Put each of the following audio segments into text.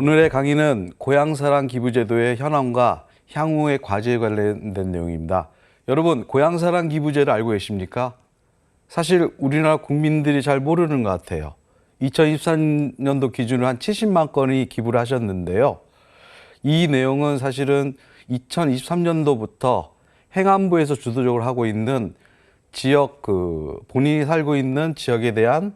오늘의 강의는 고향사랑 기부제도의 현황과 향후의 과제에 관련된 내용입니다. 여러분, 고향사랑 기부제를 알고 계십니까? 사실 우리나라 국민들이 잘 모르는 것 같아요. 2023년도 기준으로 한 70만 건이 기부를 하셨는데요. 이 내용은 사실은 2023년도부터 행안부에서 주도적으로 하고 있는 지역, 본인이 살고 있는 지역에 대한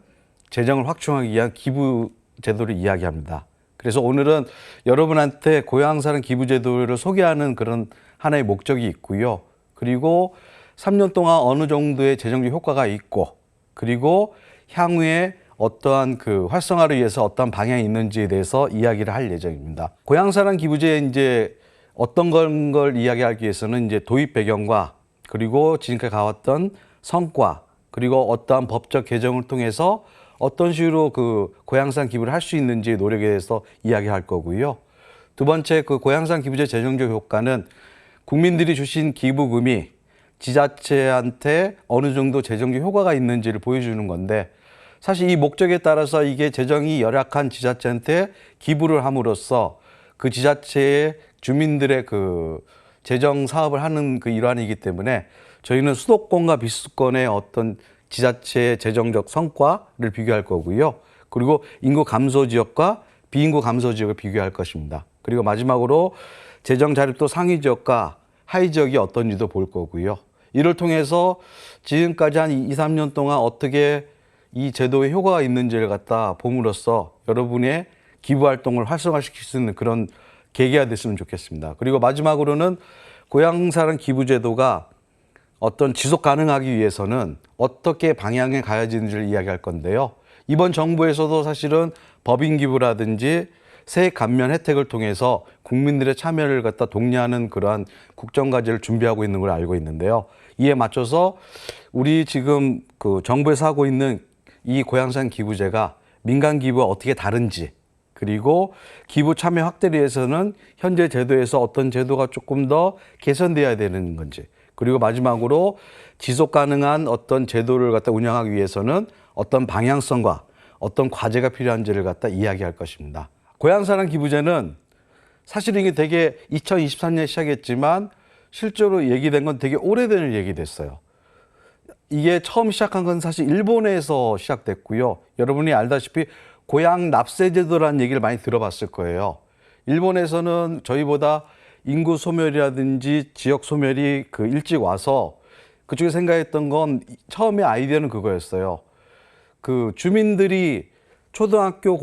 재정을 확충하기 위한 기부 제도를 이야기합니다. 그래서 오늘은 여러분한테 고향사랑 기부제도를 소개하는 그런 하나의 목적이 있고요. 그리고 3년 동안 어느 정도의 재정적 효과가 있고, 그리고 향후에 어떠한 활성화를 위해서 어떠한 방향이 있는지에 대해서 이야기를 할 예정입니다. 고향사랑 기부제에 이제 어떤 걸 이야기하기 위해서는 이제 도입 배경과 그리고 지금까지 가왔던 성과, 그리고 어떠한 법적 개정을 통해서 어떤 식으로 고향사랑 기부를 할 수 있는지 노력에 대해서 이야기할 거고요. 두 번째, 고향사랑 기부제 재정적 효과는 국민들이 주신 기부금이 지자체한테 어느 정도 재정적 효과가 있는지를 보여주는 건데, 사실 이 목적에 따라서 이게 재정이 열악한 지자체한테 기부를 함으로써 그 지자체의 주민들의 재정 사업을 하는 일환이기 때문에 저희는 수도권과 비수도권의 어떤 지자체의 재정적 성과를 비교할 거고요. 그리고 인구 감소 지역과 비인구 감소 지역을 비교할 것입니다. 그리고 마지막으로 재정 자립도 상위 지역과 하위 지역이 어떤지도 볼 거고요. 이를 통해서 지금까지 한 2, 3년 동안 어떻게 이 제도의 효과가 있는지를 갖다 봄으로써 여러분의 기부 활동을 활성화시킬 수 있는 그런 계기가 됐으면 좋겠습니다. 그리고 마지막으로는 고향사랑 기부제도가 어떤 지속 가능하기 위해서는 어떻게 방향에 가야 되는지를 이야기할 건데요. 이번 정부에서도 사실은 법인 기부라든지 세액 감면 혜택을 통해서 국민들의 참여를 갖다 독려하는 그러한 국정과제를 준비하고 있는 걸 알고 있는데요. 이에 맞춰서 우리 지금 정부에서 하고 있는 이 고향사랑 기부제가 민간 기부와 어떻게 다른지, 그리고 기부 참여 확대를 위해서는 현재 제도에서 어떤 제도가 조금 더 개선돼야 되는 건지, 그리고 마지막으로 지속 가능한 어떤 제도를 갖다 운영하기 위해서는 어떤 방향성과 어떤 과제가 필요한지를 갖다 이야기할 것입니다. 고향사랑 기부제는 사실 이게 되게 2023년에 시작했지만 실제로 얘기된 건 되게 오래된 얘기 됐어요. 이게 처음 시작한 건 사실 일본에서 시작됐고요. 여러분이 알다시피 고향 납세제도라는 얘기를 많이 들어봤을 거예요. 일본에서는 저희보다 인구 소멸이라든지 지역 소멸이 일찍 와서 그쪽에 생각했던 건 처음에 아이디어는 그거였어요. 주민들이 초등학교,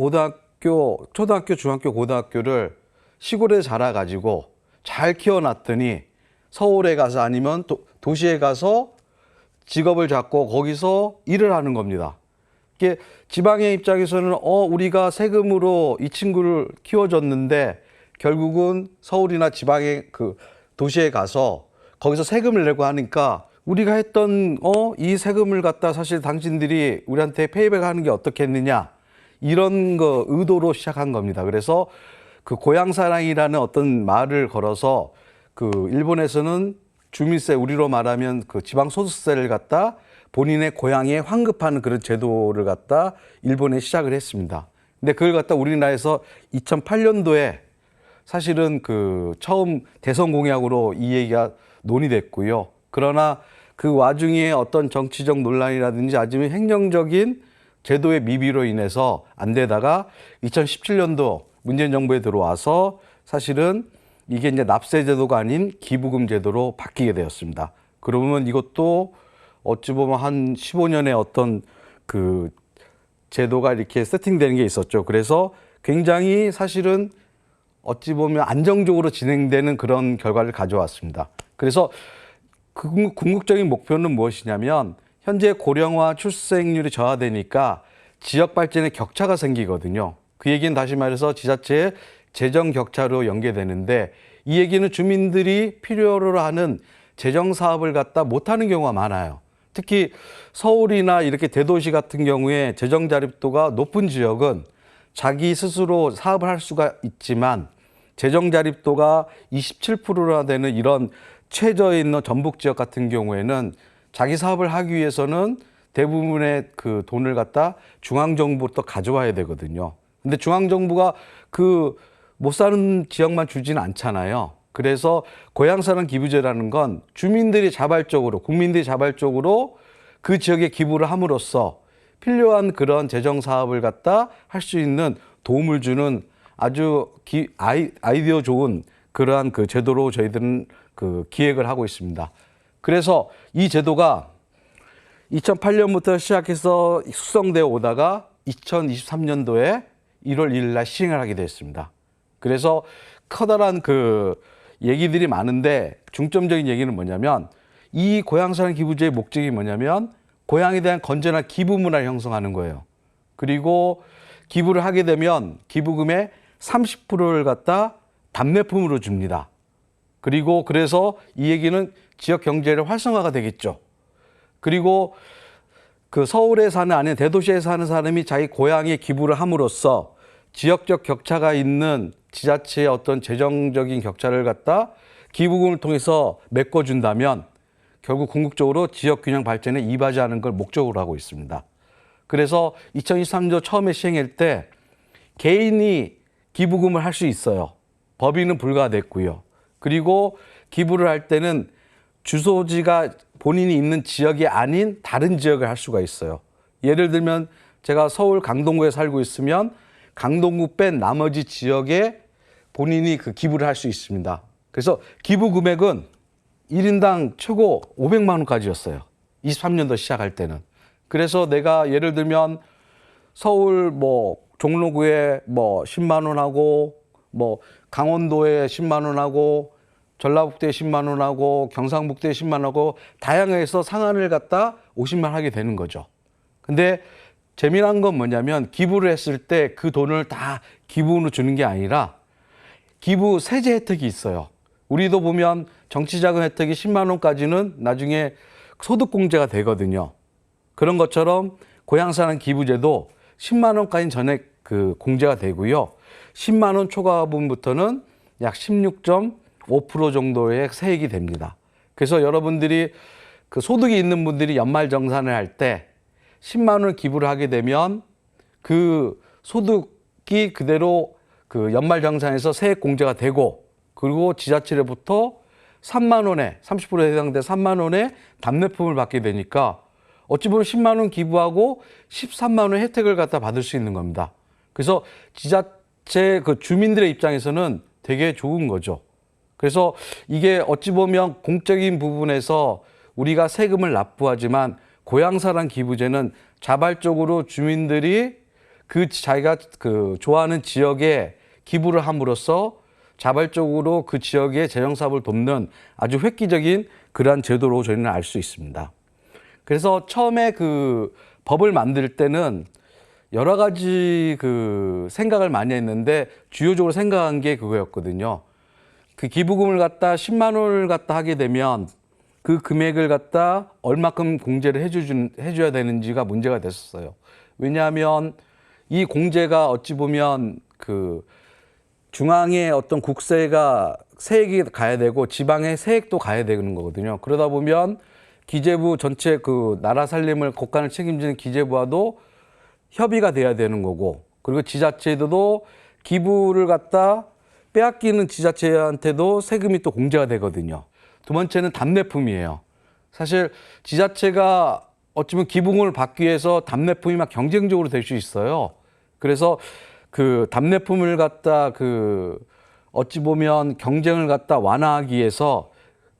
중학교, 고등학교를 시골에 자라가지고 잘 키워놨더니 서울에 가서 아니면 도시에 가서 직업을 잡고 거기서 일을 하는 겁니다. 이게 지방의 입장에서는 우리가 세금으로 이 친구를 키워줬는데 결국은 서울이나 지방의 도시에 가서 거기서 세금을 내고 하니까 우리가 했던 이 세금을 갖다 사실 당신들이 우리한테 페이백하는 게 어떻겠느냐, 이런 의도로 시작한 겁니다. 그래서 고향사랑이라는 어떤 말을 걸어서 일본에서는 주민세, 우리로 말하면 지방소득세를 갖다 본인의 고향에 환급하는 그런 제도를 갖다 일본에 시작을 했습니다. 근데 그걸 갖다 우리나라에서 2008년도에 사실은 처음 대선 공약으로 이 얘기가 논의됐고요. 그러나 그 와중에 어떤 정치적 논란이라든지 아니면 행정적인 제도의 미비로 인해서 안 되다가 2017년도 문재인 정부에 들어와서 사실은 이게 이제 납세 제도가 아닌 기부금 제도로 바뀌게 되었습니다. 그러면 이것도 어찌 보면 한 15년의 어떤 제도가 이렇게 세팅되는 게 있었죠. 그래서 굉장히 사실은 어찌 보면 안정적으로 진행되는 그런 결과를 가져왔습니다. 그래서 궁극적인 목표는 무엇이냐면 현재 고령화 출생률이 저하되니까 지역 발전에 격차가 생기거든요. 그 얘기는 다시 말해서 지자체의 재정 격차로 연계되는데, 이 얘기는 주민들이 필요로 하는 재정 사업을 갖다 못하는 경우가 많아요. 특히 서울이나 이렇게 대도시 같은 경우에 재정 자립도가 높은 지역은 자기 스스로 사업을 할 수가 있지만 재정 자립도가 27%나 되는 이런 최저에 있는 전북 지역 같은 경우에는 자기 사업을 하기 위해서는 대부분의 돈을 갖다 중앙정부부터 가져와야 되거든요. 근데 중앙정부가 못 사는 지역만 주지는 않잖아요. 그래서 고향사랑 기부제라는 건 주민들이 자발적으로, 국민들이 자발적으로 그 지역에 기부를 함으로써 필요한 그런 재정 사업을 갖다 할 수 있는 도움을 주는 아주 아이디어 좋은 그러한 그 제도로 저희들은 그 기획을 하고 있습니다. 그래서 이 제도가 2008년부터 시작해서 숙성되어 오다가 2023년도에 1월 1일 날 시행을 하게 됐습니다. 그래서 커다란 그 얘기들이 많은데 중점적인 얘기는 뭐냐면 이 고향사랑 기부제의 목적이 뭐냐면 고향에 대한 건전한 기부 문화를 형성하는 거예요. 그리고 기부를 하게 되면 기부금의 30%를 갖다 답례품으로 줍니다. 그리고 그래서 이 얘기는 지역 경제의 활성화가 되겠죠. 그리고 그 서울에 사는 아닌 대도시에 사는 사람이 자기 고향에 기부를 함으로써 지역적 격차가 있는 지자체의 어떤 재정적인 격차를 갖다 기부금을 통해서 메꿔준다면 결국 궁극적으로 지역 균형 발전에 이바지하는 걸 목적으로 하고 있습니다. 그래서 2023년 처음에 시행할 때 개인이 기부금을 할 수 있어요. 법인은 불가됐고요. 그리고 기부를 할 때는 주소지가 본인이 있는 지역이 아닌 다른 지역을 할 수가 있어요. 예를 들면 제가 서울 강동구에 살고 있으면 강동구 뺀 나머지 지역에 본인이 그 기부를 할 수 있습니다. 그래서 기부 금액은 1인당 최고 500만 원까지였어요. 23년도 시작할 때는. 그래서 내가 예를 들면 서울 뭐 종로구에 뭐 10만 원하고 뭐 강원도에 10만 원하고 전라북도에 10만 원하고 경상북도에 10만 원하고 다양해서 상한을 갖다 50만 원 하게 되는 거죠. 근데 재미난 건 뭐냐면 기부를 했을 때 그 돈을 다 기부로 주는 게 아니라 기부 세제 혜택이 있어요. 우리도 보면 정치자금 혜택이 10만 원까지는 나중에 소득공제가 되거든요. 그런 것처럼 고향사랑 기부제도 10만 원까지는 전액 그 공제가 되고요. 10만 원 초과분부터는 약 16.5% 정도의 세액이 됩니다. 그래서 여러분들이 그 소득이 있는 분들이 연말정산을 할 때 10만 원을 기부를 하게 되면 그 소득이 그대로 그 연말정산에서 세액 공제가 되고 그리고 지자체로부터 3만 원에 30%에 해당된 3만 원의 답례품을 받게 되니까 어찌 보면 10만 원 기부하고 13만 원의 혜택을 갖다 받을 수 있는 겁니다. 그래서 지자체 그 주민들의 입장에서는 되게 좋은 거죠. 그래서 이게 어찌 보면 공적인 부분에서 우리가 세금을 납부하지만 고향사랑 기부제는 자발적으로 주민들이 그 자기가 그 좋아하는 지역에 기부를 함으로써 자발적으로 그 지역의 재정 사업을 돕는 아주 획기적인 그러한 제도로 저희는 알 수 있습니다. 그래서 처음에 그 법을 만들 때는 여러 가지 그 생각을 많이 했는데 주요적으로 생각한 게 그거였거든요. 그 기부금을 갖다 10만 원을 갖다 하게 되면 그 금액을 갖다 얼마큼 공제를 해줘야 되는지가 문제가 됐었어요. 왜냐하면 이 공제가 어찌 보면 그 중앙의 어떤 국세가 세액이 가야 되고 지방의 세액도 가야 되는 거거든요. 그러다 보면 기재부 전체 그 나라 살림을 국간을 책임지는 기재부와도 협의가 돼야 되는 거고 그리고 지자체도 기부를 갖다 빼앗기는 지자체한테도 세금이 또 공제가 되거든요. 두 번째는 답례품이에요. 사실 지자체가 어쩌면 기부금을 받기 위해서 답례품이 막 경쟁적으로 될 수 있어요. 그래서 그 답례품을 갖다 그 어찌 보면 경쟁을 갖다 완화하기 위해서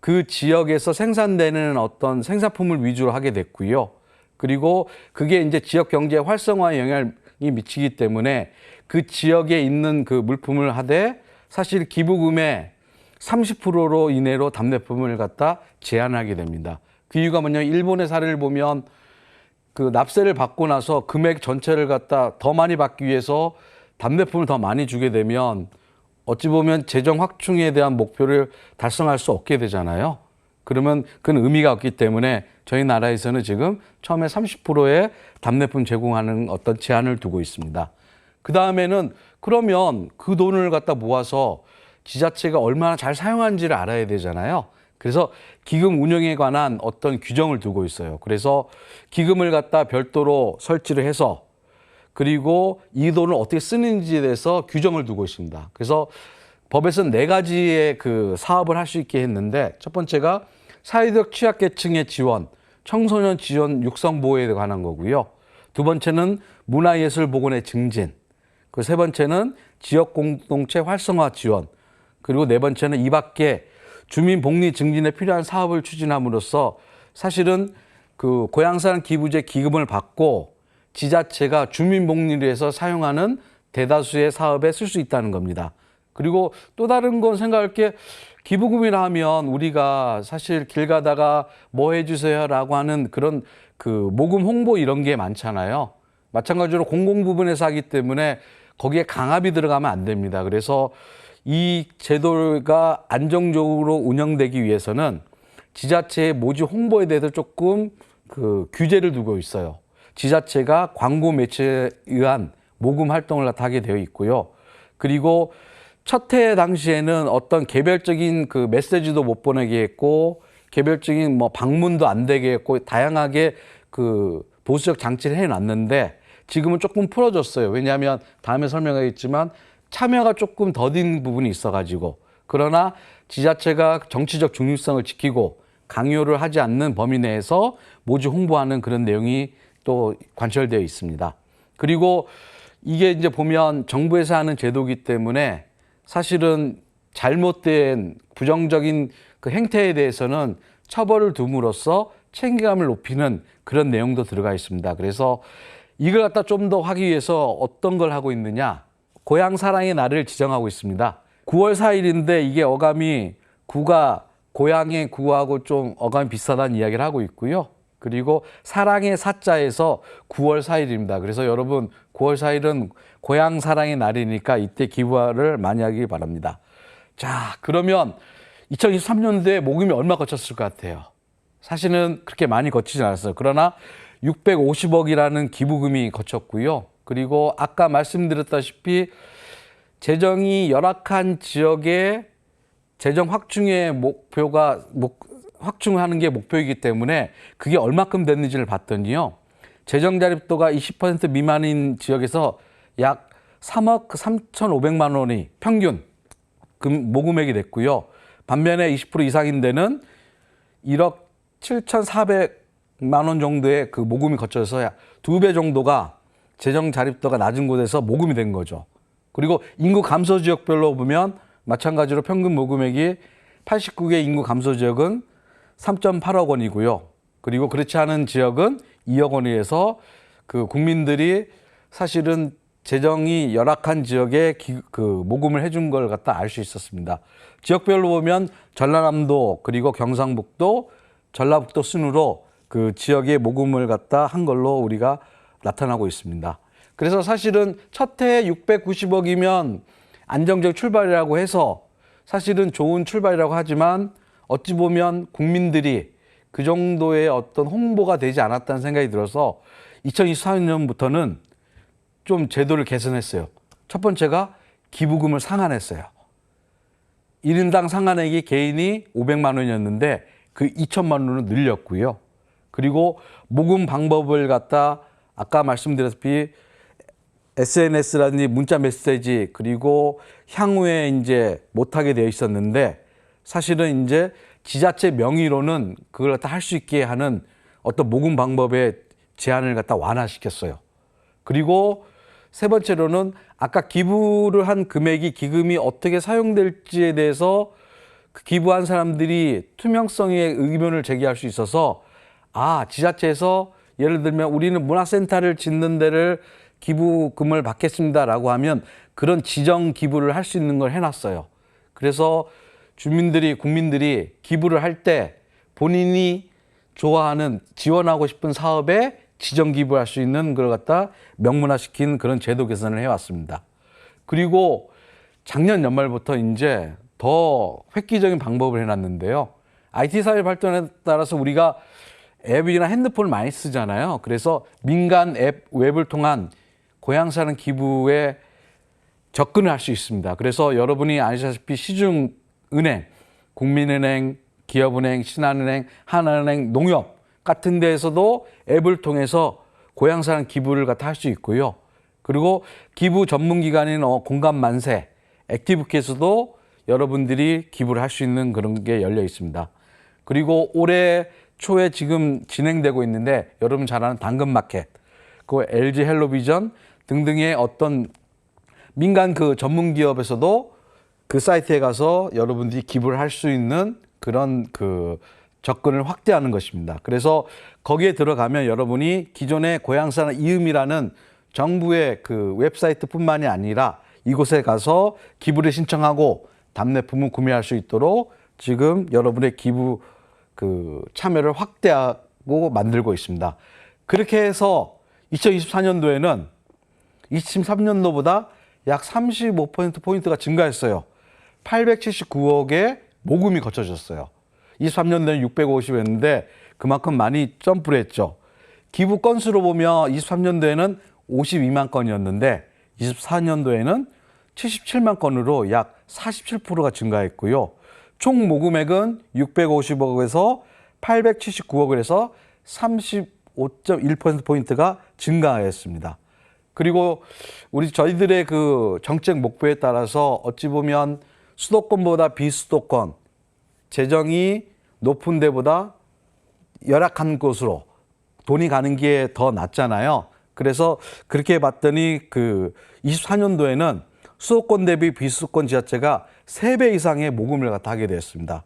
그 지역에서 생산되는 어떤 생산품을 위주로 하게 됐고요. 그리고 그게 이제 지역 경제 활성화에 영향을 미치기 때문에 그 지역에 있는 그 물품을 하되 사실 기부금의 30%로 이내로 답례품을 갖다 제한하게 됩니다. 그 이유가 뭐냐면 일본의 사례를 보면 그 납세를 받고 나서 금액 전체를 갖다 더 많이 받기 위해서 답례품을 더 많이 주게 되면 어찌 보면 재정 확충에 대한 목표를 달성할 수 없게 되잖아요. 그러면 그건 의미가 없기 때문에 저희 나라에서는 지금 처음에 30%의 답례품 제공하는 어떤 제한을 두고 있습니다. 그 다음에는 그러면 그 돈을 갖다 모아서 지자체가 얼마나 잘 사용하는지를 알아야 되잖아요. 그래서 기금 운영에 관한 어떤 규정을 두고 있어요. 그래서 기금을 갖다 별도로 설치를 해서 그리고 이 돈을 어떻게 쓰는지에 대해서 규정을 두고 있습니다. 그래서 법에서는 4가지의 그 사업을 할 수 있게 했는데, 첫 번째가 사회적 취약계층의 지원, 청소년 지원 육성 보호에 관한 거고요. 두 번째는 문화예술 복원의 증진, 그 세 번째는 지역 공동체 활성화 지원, 그리고 네 번째는 이 밖에 주민 복리 증진에 필요한 사업을 추진함으로써 사실은 그 고향사랑 기부제 기금을 받고 지자체가 주민 복리를 해서 사용하는 대다수의 사업에 쓸 수 있다는 겁니다. 그리고 또 다른 건 생각할 게, 기부금이라 하면 우리가 사실 길 가다가 뭐 해주세요라고 하는 그런 그 모금 홍보 이런 게 많잖아요. 마찬가지로 공공 부분에서 하기 때문에 거기에 강압이 들어가면 안 됩니다. 그래서 이 제도가 안정적으로 운영되기 위해서는 지자체의 모집 홍보에 대해서 조금 그 규제를 두고 있어요. 지자체가 광고 매체에 의한 모금 활동을 하게 되어 있고요. 그리고 첫 해 당시에는 어떤 개별적인 그 메시지도 못 보내게 했고, 개별적인 뭐 방문도 안 되게 했고, 다양하게 그 보수적 장치를 해놨는데 지금은 조금 풀어졌어요. 왜냐하면 다음에 설명하겠지만 참여가 조금 더딘 부분이 있어가지고. 그러나 지자체가 정치적 중립성을 지키고 강요를 하지 않는 범위 내에서 모집 홍보하는 그런 내용이 또 관철되어 있습니다. 그리고 이게 이제 보면 정부에서 하는 제도이기 때문에 사실은 잘못된 부정적인 그 행태에 대해서는 처벌을 둠으로써 책임감을 높이는 그런 내용도 들어가 있습니다. 그래서 이걸 갖다 좀 더 하기 위해서 어떤 걸 하고 있느냐, 고향 사랑의 날을 지정하고 있습니다. 9월 4일인데 이게 어감이 구가 고향의 구하고 좀 어감이 비슷하다는 이야기를 하고 있고요. 그리고 사랑의 사자에서 9월 4일입니다. 그래서 여러분 9월 4일은 고향 사랑의 날이니까 이때 기부를 많이 하길 바랍니다. 자, 그러면 2023년도에 모금이 얼마 거쳤을 것 같아요? 사실은 그렇게 많이 거치지 않았어요. 그러나 650억이라는 기부금이 거쳤고요. 그리고 아까 말씀드렸다시피 재정이 열악한 지역의 재정 확충의 목표가 확충하는 게 목표이기 때문에 그게 얼마큼 됐는지를 봤더니요. 재정 자립도가 20% 미만인 지역에서 약 3억 3,500만 원이 평균 모금액이 됐고요. 반면에 20% 이상인 데는 1억 7,400만 원 정도의 그 모금이 거쳐서 2배 정도가 재정 자립도가 낮은 곳에서 모금이 된 거죠. 그리고 인구 감소 지역별로 보면 마찬가지로 평균 모금액이 89개 인구 감소 지역은 3.8억 원이고요. 그리고 그렇지 않은 지역은 2억 원에서 그 국민들이 사실은 재정이 열악한 지역에 그 모금을 해준 걸 갖다 알 수 있었습니다. 지역별로 보면 전라남도 그리고 경상북도, 전라북도 순으로 그 지역의 모금을 갖다 한 걸로 우리가 나타나고 있습니다. 그래서 사실은 첫 해에 690억이면 안정적 출발이라고 해서 사실은 좋은 출발이라고 하지만 어찌 보면 국민들이 그 정도의 어떤 홍보가 되지 않았다는 생각이 들어서 2024년부터는 좀 제도를 개선했어요. 첫 번째가 기부금을 상한했어요. 1인당 상한액이 개인이 500만 원이었는데 그 2천만 원으로 늘렸고요. 그리고 모금 방법을 갖다 아까 말씀드렸다시피 SNS라든지 문자 메시지 그리고 향후에 이제 못하게 되어 있었는데 사실은 이제 지자체 명의로는 그걸 갖다 할 수 있게 하는 어떤 모금 방법의 제한을 갖다 완화시켰어요. 그리고 세 번째로는 아까 기부를 한 금액이 기금이 어떻게 사용될지에 대해서 그 기부한 사람들이 투명성에 의문을 제기할 수 있어서 지자체에서 예를 들면 우리는 문화센터를 짓는 데를 기부금을 받겠습니다라고 하면 그런 지정 기부를 할 수 있는 걸 해놨어요. 그래서 국민들이 기부를 할 때 본인이 좋아하는 지원하고 싶은 사업에 지정 기부할 수 있는 걸 갖다 명문화시킨 그런 제도 개선을 해왔습니다. 그리고 작년 연말부터 이제 더 획기적인 방법을 해놨는데요. IT 사회 발전에 따라서 우리가 앱이나 핸드폰을 많이 쓰잖아요. 그래서 민간 앱 웹을 통한 고향사랑 기부에 접근을 할 수 있습니다. 그래서 여러분이 아시다시피 시중은행, 국민은행, 기업은행, 신한은행, 하나은행, 농협 같은 데에서도 앱을 통해서 고향사랑 기부를 갖다 할 수 있고요. 그리고 기부 전문기관인 공감만세, 액티브캐스도 여러분들이 기부를 할 수 있는 그런 게 열려 있습니다. 그리고 올해 초에 지금 진행되고 있는데 여러분 잘 아는 당근마켓, 그 LG 헬로비전 등등의 어떤 민간 그 전문 기업에서도 그 사이트에 가서 여러분들이 기부를 할 수 있는 그런 그 접근을 확대하는 것입니다. 그래서 거기에 들어가면 여러분이 기존의 고향사랑 이음이라는 정부의 그 웹사이트뿐만이 아니라 이곳에 가서 기부를 신청하고 답례품을 구매할 수 있도록 지금 여러분의 기부 그 참여를 확대하고 만들고 있습니다. 그렇게 해서 2024년도에는 23년도보다 약 35%포인트가 증가했어요. 879억의 모금이 거쳐졌어요. 23년도에는 650였는데 그만큼 많이 점프를 했죠. 기부 건수로 보면 23년도에는 52만 건이었는데 24년도에는 77만 건으로 약 47%가 증가했고요. 총 모금액은 650억에서 879억을 해서 35.1%포인트가 증가했습니다. 그리고 저희들의 그 정책 목표에 따라서 어찌 보면 수도권보다 비수도권, 재정이 높은 데보다 열악한 곳으로 돈이 가는 게 더 낫잖아요. 그래서 그렇게 봤더니 그 24년도에는 수도권 대비 비수도권 지자체가 3배 이상의 모금을 갖다 하게 되었습니다.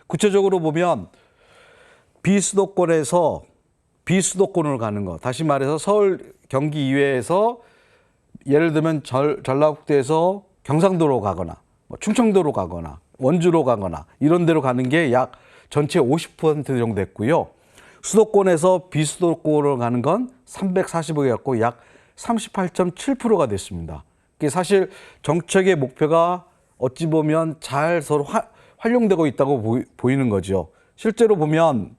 구체적으로 보면 비수도권에서 비수도권으로 가는 거, 다시 말해서 서울, 경기 이외에서 예를 들면 전라북도에서 경상도로 가거나 충청도로 가거나 원주로 가거나 이런 데로 가는 게 약 전체 50% 정도 됐고요. 수도권에서 비수도권으로 가는 건 340억이었고 약 38.7%가 됐습니다. 이게 사실 정책의 목표가 어찌 보면 잘 서로 활용되고 있다고 보이는 거죠. 실제로 보면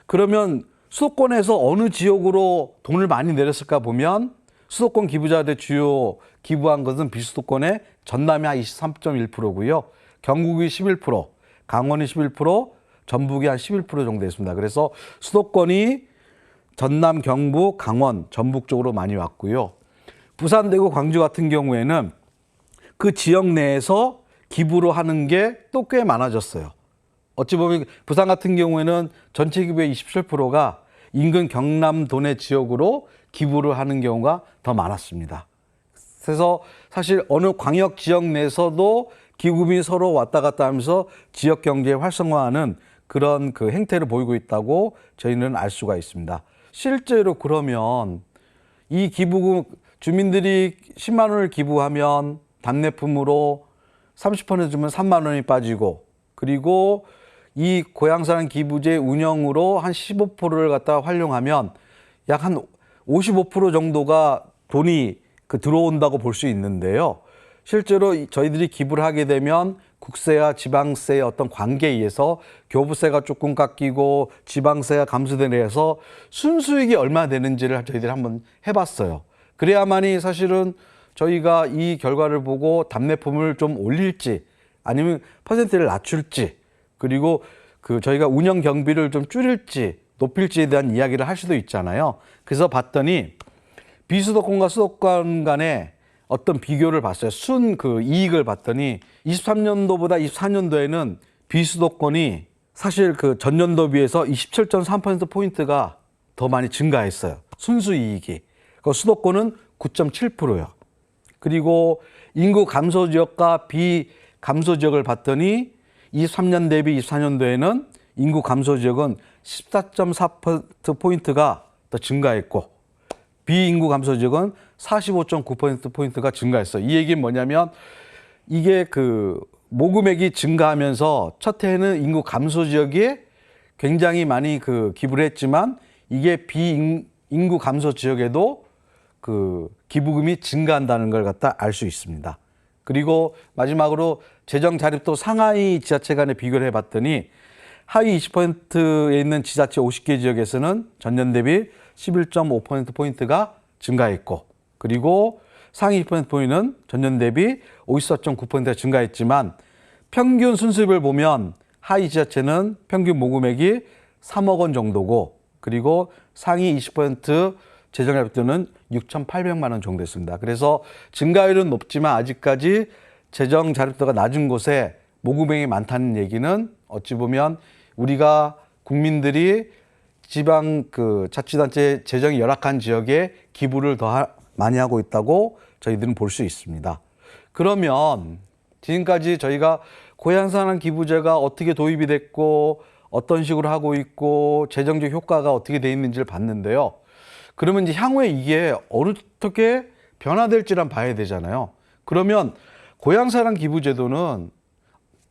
그러면 수도권에서 어느 지역으로 돈을 많이 내렸을까 보면 수도권 기부자들 주요 기부한 것은 비수도권의 전남이 한 23.1%고요. 경북이 11%, 강원이 11%, 전북이 한 11% 정도 됐습니다. 그래서 수도권이 전남, 경북, 강원, 전북 쪽으로 많이 왔고요. 부산, 대구, 광주 같은 경우에는 그 지역 내에서 기부를 하는 게 또 꽤 많아졌어요. 어찌 보면 부산 같은 경우에는 전체 기부의 27%가 인근 경남 도내 지역으로 기부를 하는 경우가 더 많았습니다. 그래서 사실 어느 광역 지역 내에서도 기부금이 서로 왔다 갔다 하면서 지역 경제에 활성화하는 그런 그 행태를 보이고 있다고 저희는 알 수가 있습니다. 실제로 그러면 이 기부금 주민들이 10만 원을 기부하면 답례품으로 30% 주면 3만 원이 빠지고 그리고 이 고향사랑 기부제 운영으로 한 15%를 갖다 활용하면 약 한 55% 정도가 돈이 들어온다고 볼 수 있는데요. 실제로 저희들이 기부를 하게 되면 국세와 지방세의 어떤 관계에 의해서 교부세가 조금 깎이고 지방세가 감소되면서 순수익이 얼마나 되는지를 저희들이 한번 해봤어요. 그래야만이 사실은 저희가 이 결과를 보고 답례품을 좀 올릴지 아니면 퍼센트를 낮출지 그리고 저희가 운영 경비를 좀 줄일지 높일지에 대한 이야기를 할 수도 있잖아요. 그래서 봤더니 비수도권과 수도권 간의 어떤 비교를 봤어요. 이익을 봤더니 23년도보다 24년도에는 비수도권이 사실 전년도 비해서 27.3%포인트가 더 많이 증가했어요. 순수 이익이. 수도권은 9.7%요. 그리고 인구 감소 지역과 비감소 지역을 봤더니 23년 대비 24년도에는 인구 감소 지역은 14.4%포인트가 더 증가했고 비인구 감소 지역은 45.9%포인트가 증가했어요. 이 얘기는 뭐냐면 이게 모금액이 증가하면서 첫 해에는 인구 감소 지역에 굉장히 많이 기부를 했지만 이게 비인구 감소 지역에도 기부금이 증가한다는 걸 갖다 알 수 있습니다. 그리고 마지막으로 재정 자립도 상하이 지자체 간의 비교를 해봤더니 하위 20%에 있는 지자체 50개 지역에서는 전년 대비 11.5%포인트가 증가했고 그리고 상위 20%포인트는 전년 대비 54.9%가 증가했지만 평균 순수입을 보면 하위 지자체는 평균 모금액이 3억 원 정도고 그리고 상위 20% 재정자립도는 6,800만 원 정도 됐습니다. 그래서 증가율은 높지만 아직까지 재정 자립도가 낮은 곳에 모금액이 많다는 얘기는 어찌 보면 우리가 국민들이 지방 자치단체 재정이 열악한 지역에 기부를 더 많이 하고 있다고 저희들은 볼 수 있습니다. 그러면 지금까지 저희가 고향사랑 기부제가 어떻게 도입이 됐고 어떤 식으로 하고 있고 재정적 효과가 어떻게 돼 있는지를 봤는데요. 그러면 이제 향후에 이게 어떻게 변화될지를 한번 봐야 되잖아요. 그러면 고향사랑 기부제도는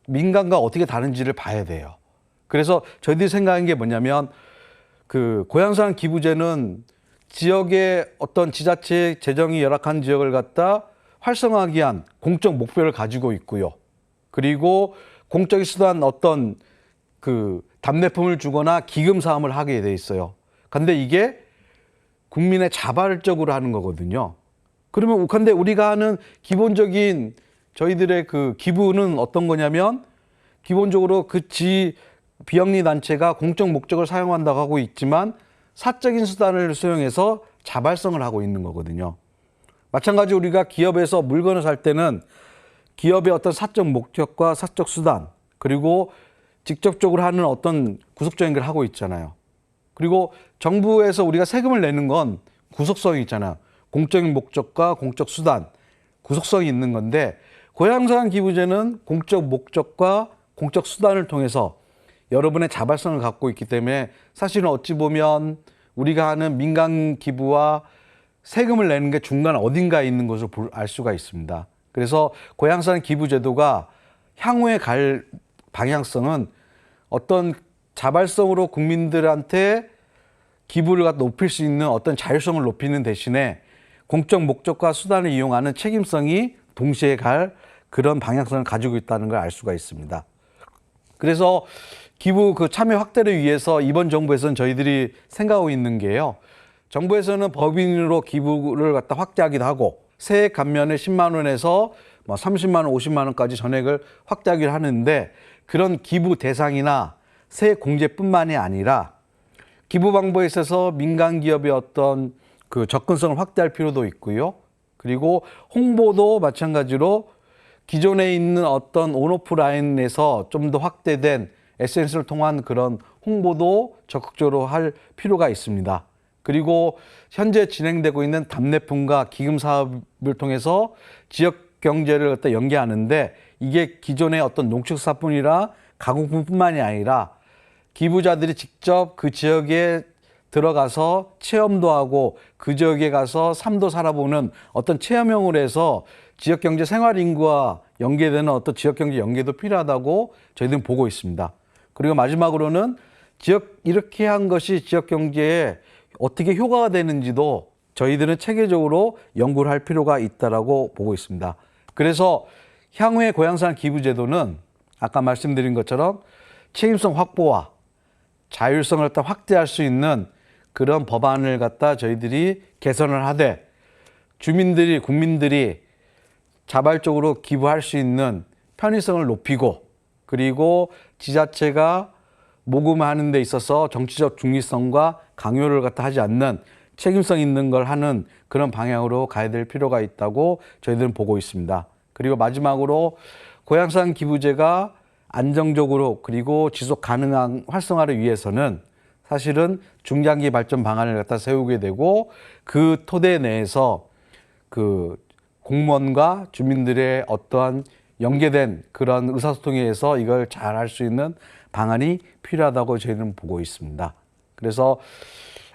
민간과 어떻게 다른지를 봐야 돼요. 그래서 저희들이 생각한 게 뭐냐면 고향사랑 기부제는 지역의 어떤 지자체 재정이 열악한 지역을 갖다 활성화하기 위한 공적 목표를 가지고 있고요. 그리고 공적인 수단 어떤 답례품을 주거나 기금 사업을 하게 돼 있어요. 근데 이게 국민의 자발적으로 하는 거거든요. 그러면 근데 우리가 하는 기본적인 저희들의 기부는 어떤 거냐면 기본적으로 비영리 단체가 공적 목적을 사용한다고 하고 있지만 사적인 수단을 수용해서 자발성을 하고 있는 거거든요. 마찬가지로 우리가 기업에서 물건을 살 때는 기업의 어떤 사적 목적과 사적 수단 그리고 직접적으로 하는 어떤 구속적인 걸 하고 있잖아요. 그리고 정부에서 우리가 세금을 내는 건 구속성이 있잖아요. 공적인 목적과 공적 수단, 구속성이 있는 건데 고향사랑 기부제는 공적 목적과 공적 수단을 통해서 여러분의 자발성을 갖고 있기 때문에 사실은 어찌 보면 우리가 하는 민간 기부와 세금을 내는 게 중간 어딘가에 있는 것을 알 수가 있습니다. 그래서 고향사랑 기부제도가 향후에 갈 방향성은 어떤 자발성으로 국민들한테 기부를 갖다 높일 수 있는 어떤 자율성을 높이는 대신에 공적 목적과 수단을 이용하는 책임성이 동시에 갈 그런 방향성을 가지고 있다는 걸 알 수가 있습니다. 그래서 기부 참여 확대를 위해서 이번 정부에서는 저희들이 생각하고 있는 게요. 정부에서는 법인으로 기부를 갖다 확대하기도 하고 세액 감면을 10만 원에서 30만 원, 50만 원까지 전액을 확대하기로 하는데 그런 기부 대상이나 세액 공제뿐만이 아니라 기부 방법에 있어서 민간 기업의 어떤 접근성을 확대할 필요도 있고요. 그리고 홍보도 마찬가지로 기존에 있는 어떤 온오프라인에서 좀 더 확대된 SNS를 통한 그런 홍보도 적극적으로 할 필요가 있습니다. 그리고 현재 진행되고 있는 답례품과 기금 사업을 통해서 지역 경제를 갖다 연계하는데 이게 기존의 어떤 농축사뿐이라 가공품뿐만이 아니라 기부자들이 직접 그 지역에 들어가서 체험도 하고 그 지역에 가서 삶도 살아보는 어떤 체험형으로 해서 지역경제 생활인구와 연계되는 어떤 지역경제 연계도 필요하다고 저희들은 보고 있습니다. 그리고 마지막으로는 이렇게 한 것이 지역경제에 어떻게 효과가 되는지도 저희들은 체계적으로 연구를 할 필요가 있다고 보고 있습니다. 그래서 향후의 고향사랑 기부제도는 아까 말씀드린 것처럼 책임성 확보와 자율성을 갖다 확대할 수 있는 그런 법안을 갖다 저희들이 개선을 하되 국민들이 자발적으로 기부할 수 있는 편의성을 높이고 그리고 지자체가 모금하는 데 있어서 정치적 중립성과 강요를 갖다 하지 않는 책임성 있는 걸 하는 그런 방향으로 가야 될 필요가 있다고 저희들은 보고 있습니다. 그리고 마지막으로 고향사랑 기부제가 안정적으로 그리고 지속 가능한 활성화를 위해서는 사실은 중장기 발전 방안을 갖다 세우게 되고 그 토대 내에서 공무원과 주민들의 어떠한 연계된 그런 의사소통에 의해서 이걸 잘 할 수 있는 방안이 필요하다고 저희는 보고 있습니다. 그래서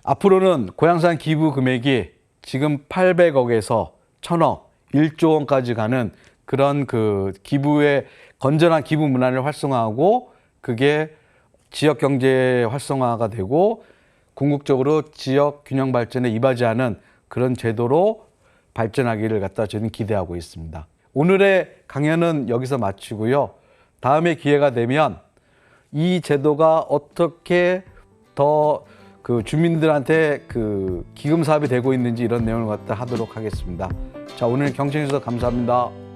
앞으로는 고향사랑 기부 금액이 지금 800억에서 1,000억, 1조 원까지 가는 그런 기부의 건전한 기부 문화를 활성화하고 그게 지역 경제 활성화가 되고 궁극적으로 지역 균형 발전에 이바지하는 그런 제도로 발전하기를 갖다 저는 기대하고 있습니다. 오늘의 강연은 여기서 마치고요. 다음에 기회가 되면 이 제도가 어떻게 더 주민들한테 기금 사업이 되고 있는지 이런 내용을 갖다 하도록 하겠습니다. 자, 오늘 경청해 주셔서 감사합니다.